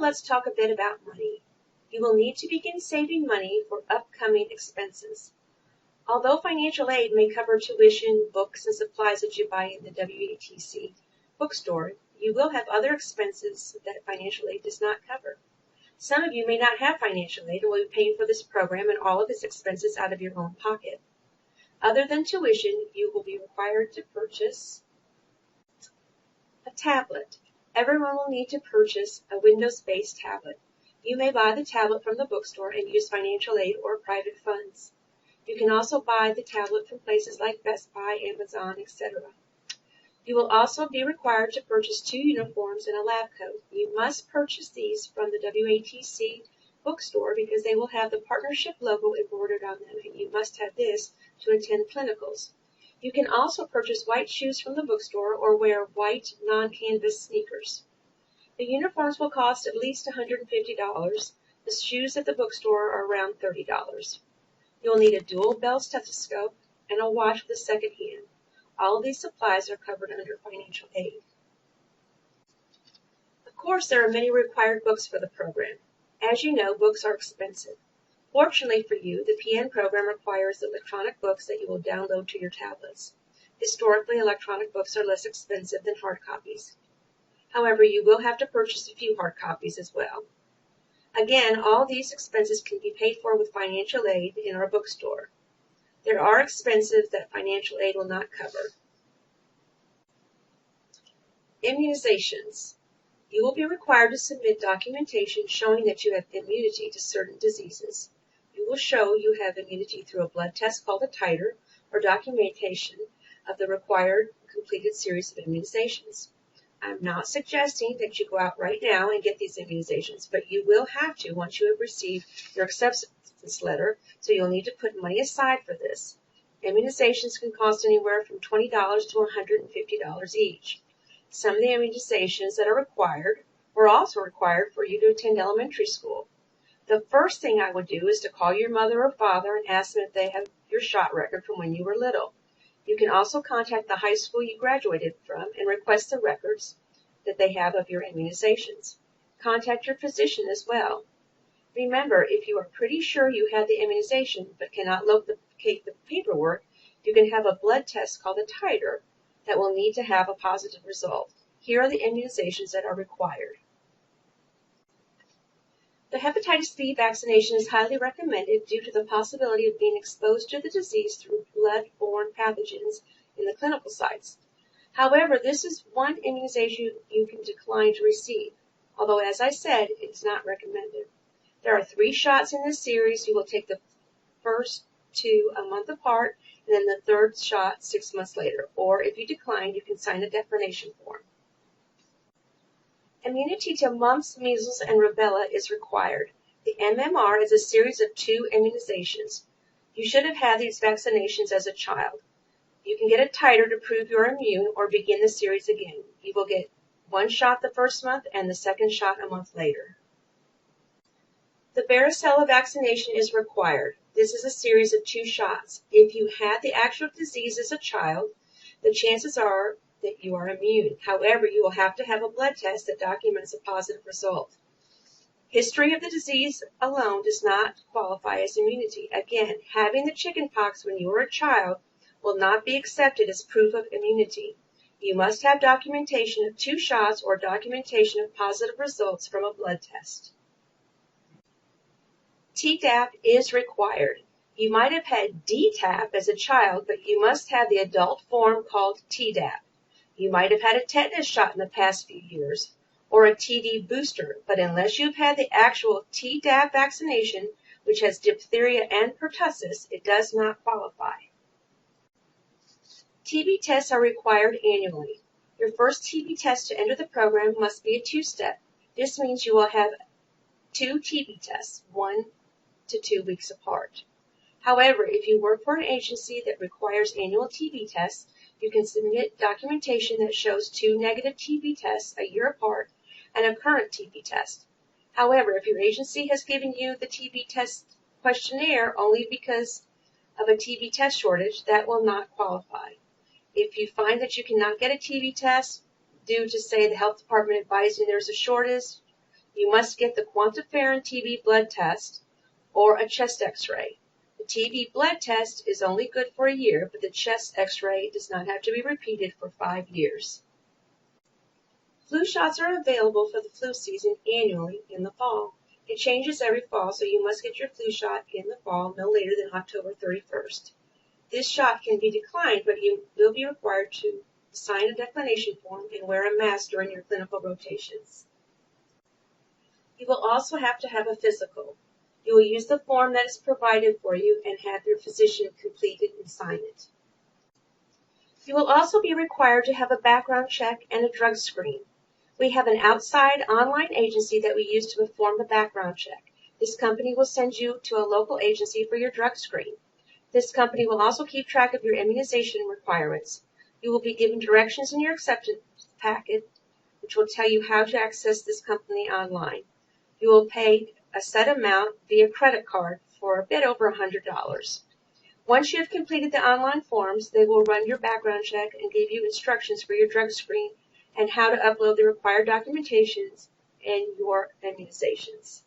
let's talk a bit about money. You will need to begin saving money for upcoming expenses. Although financial aid may cover tuition, books, and supplies that you buy in the WATC bookstore, you will have other expenses that financial aid does not cover. Some of you may not have financial aid and will be paying for this program and all of its expenses out of your own pocket. Other than tuition, you will be required to purchase a tablet. Everyone will need to purchase a Windows-based tablet. You may buy the tablet from the bookstore and use financial aid or private funds. You can also buy the tablet from places like Best Buy, Amazon, etc. You will also be required to purchase 2 uniforms and a lab coat. You must purchase these from the WATC bookstore because they will have the partnership logo embroidered on them, and you must have this to attend clinicals. You can also purchase white shoes from the bookstore or wear white non-canvas sneakers. The uniforms will cost at least $150. The shoes at the bookstore are around $30. You'll need a dual bell stethoscope and a watch with a second hand. All of these supplies are covered under financial aid. Of course, there are many required books for the program. As you know, books are expensive. Fortunately for you, the PN program requires electronic books that you will download to your tablets. Historically, electronic books are less expensive than hard copies. However, you will have to purchase a few hard copies as well. Again, all these expenses can be paid for with financial aid in our bookstore. There are expenses that financial aid will not cover. Immunizations. You will be required to submit documentation showing that you have immunity to certain diseases. You will show you have immunity through a blood test called a titer or documentation of the required completed series of immunizations. I'm not suggesting that you go out right now and get these immunizations, but you will have to once you have received your acceptance letter, so you'll need to put money aside for this. Immunizations can cost anywhere from $20 to $150 each. Some of the immunizations that are required are also required for you to attend elementary school. The first thing I would do is to call your mother or father and ask them if they have your shot record from when you were little. You can also contact the high school you graduated from and request the records that they have of your immunizations. Contact your physician as well. Remember, if you are pretty sure you had the immunization but cannot locate the paperwork, you can have a blood test called a titer that will need to have a positive result. Here are the immunizations that are required. The hepatitis B vaccination is highly recommended due to the possibility of being exposed to the disease through blood-borne pathogens in the clinical sites. However, this is one immunization you can decline to receive, although, as I said, it is not recommended. There are 3 shots in this series. You will take the first 2 a month apart, and then the third shot 6 months later. Or if you decline, you can sign a declination form. Immunity to mumps, measles, and rubella is required. The MMR is a series of 2 immunizations. You should have had these vaccinations as a child. You can get a titer to prove you're immune or begin the series again. You will get 1 shot the first month and the second shot a month later. The Varicella vaccination is required. This is a series of 2 shots. If you had the actual disease as a child, the chances are that you are immune. However, you will have to have a blood test that documents a positive result. History of the disease alone does not qualify as immunity. Again, having the chickenpox when you were a child will not be accepted as proof of immunity. You must have documentation of 2 shots or documentation of positive results from a blood test. Tdap is required. You might have had Dtap as a child, but you must have the adult form called Tdap. You might have had a tetanus shot in the past few years, or a TB booster, but unless you've had the actual Tdap vaccination, which has diphtheria and pertussis, it does not qualify. TB tests are required annually. Your first TB test to enter the program must be a 2-step. This means you will have 2 TB tests, 1 to 2 weeks apart. However, if you work for an agency that requires annual TB tests, you can submit documentation that shows 2 negative TB tests a year apart and a current TB test. However, if your agency has given you the TB test questionnaire only because of a TB test shortage, that will not qualify. If you find that you cannot get a TB test due to, say, the health department advising there's a shortage, You must get the quantiferin TB blood test or a chest x-ray. The TB blood test is only good for a year, but the chest x-ray does not have to be repeated for 5 years. Flu shots are available for the flu season annually in the fall. It changes every fall, so you must get your flu shot in the fall no later than October 31st. This shot can be declined, but you will be required to sign a declination form and wear a mask during your clinical rotations. You will also have to have a physical. You will use the form that is provided for you and have your physician complete it and sign it. You will also be required to have a background check and a drug screen. We have an outside online agency that we use to perform the background check. This company will send you to a local agency for your drug screen. This company will also keep track of your immunization requirements. You will be given directions in your acceptance packet, which will tell you how to access this company online. You will pay a set amount via credit card for a bit over $100. Once you have completed the online forms, they will run your background check and give you instructions for your drug screen and how to upload the required documentations and your immunizations.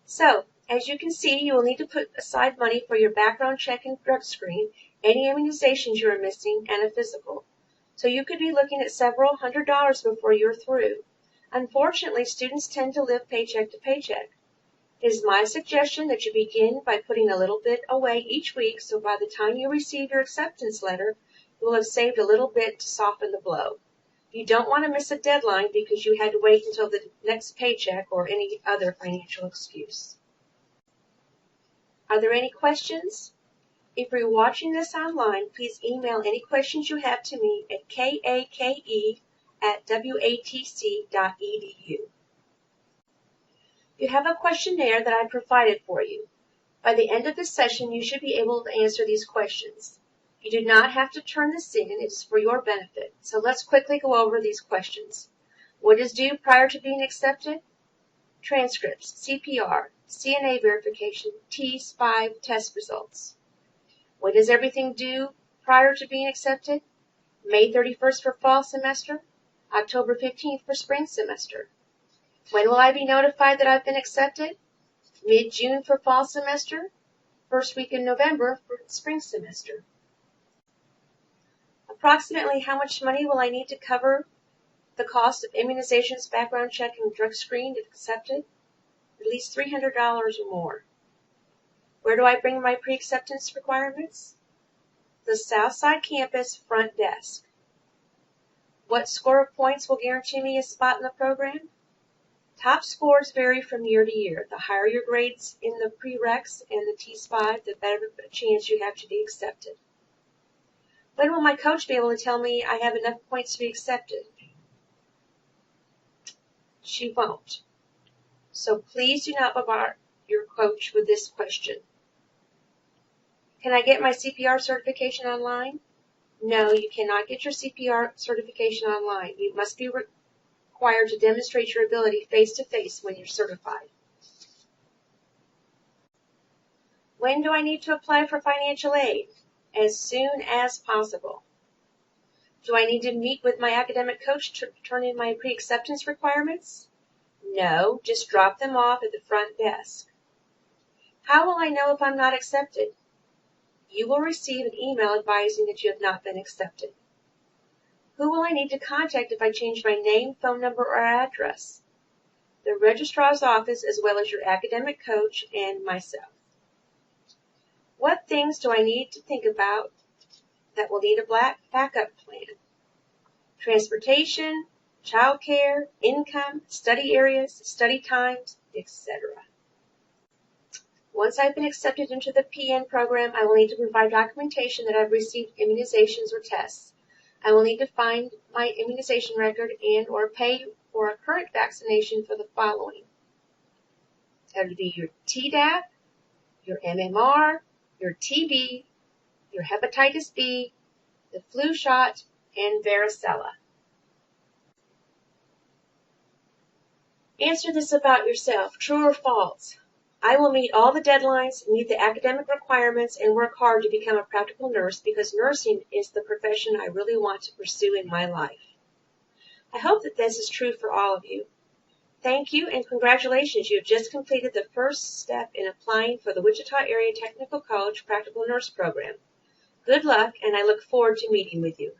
So, as you can see, you will need to put aside money for your background check and drug screen, any immunizations you are missing, and a physical. So you could be looking at several $100s before you're through. Unfortunately, students tend to live paycheck to paycheck. It is my suggestion that you begin by putting a little bit away each week, so by the time you receive your acceptance letter, you will have saved a little bit to soften the blow. You don't want to miss a deadline because you had to wait until the next paycheck or any other financial excuse. Are there any questions? If you're watching this online, please email any questions you have to me at kake@watc.edu. You have a questionnaire that I provided for you. By the end of the session, you should be able to answer these questions. You do not have to turn this in. It's for your benefit. So let's quickly go over these questions. What is due prior to being accepted? Transcripts, CPR, CNA verification, T5 test results. When is everything due prior to being accepted? May 31st for fall semester, October 15th for spring semester. When will I be notified that I've been accepted? Mid-June for fall semester, first week in November for spring semester. Approximately how much money will I need to cover the cost of immunizations, background check, and drug screen if accepted? At least $300 or more. Where do I bring my pre-acceptance requirements? The Southside campus front desk. What score of points will guarantee me a spot in the program? Top scores vary from year to year. The higher your grades in the prereqs and the T5, the better chance you have to be accepted. When will my coach be able to tell me I have enough points to be accepted? She won't. So please do not bombard your coach with this question. Can I get my CPR certification online? No, you cannot get your CPR certification online. You must be required to demonstrate your ability face-to-face when you're certified. When do I need to apply for financial aid? As soon as possible. Do I need to meet with my academic coach to turn in my pre-acceptance requirements? No, just drop them off at the front desk. How will I know if I'm not accepted? You will receive an email advising that you have not been accepted. Who will I need to contact if I change my name, phone number, or address? The registrar's office as well as your academic coach and myself. What things do I need to think about that will need a backup plan? Transportation, childcare, income, study areas, study times, etc. Once I've been accepted into the PN program, I will need to provide documentation that I've received immunizations or tests. I will need to find my immunization record and or pay for a current vaccination for the following. That would be your Tdap, your MMR, your TB, your Hepatitis B, the flu shot, and Varicella. Answer this about yourself, true or false. I will meet all the deadlines, meet the academic requirements, and work hard to become a practical nurse because nursing is the profession I really want to pursue in my life. I hope that this is true for all of you. Thank you and congratulations. You have just completed the first step in applying for the Wichita Area Technical College Practical Nurse Program. Good luck, and I look forward to meeting with you.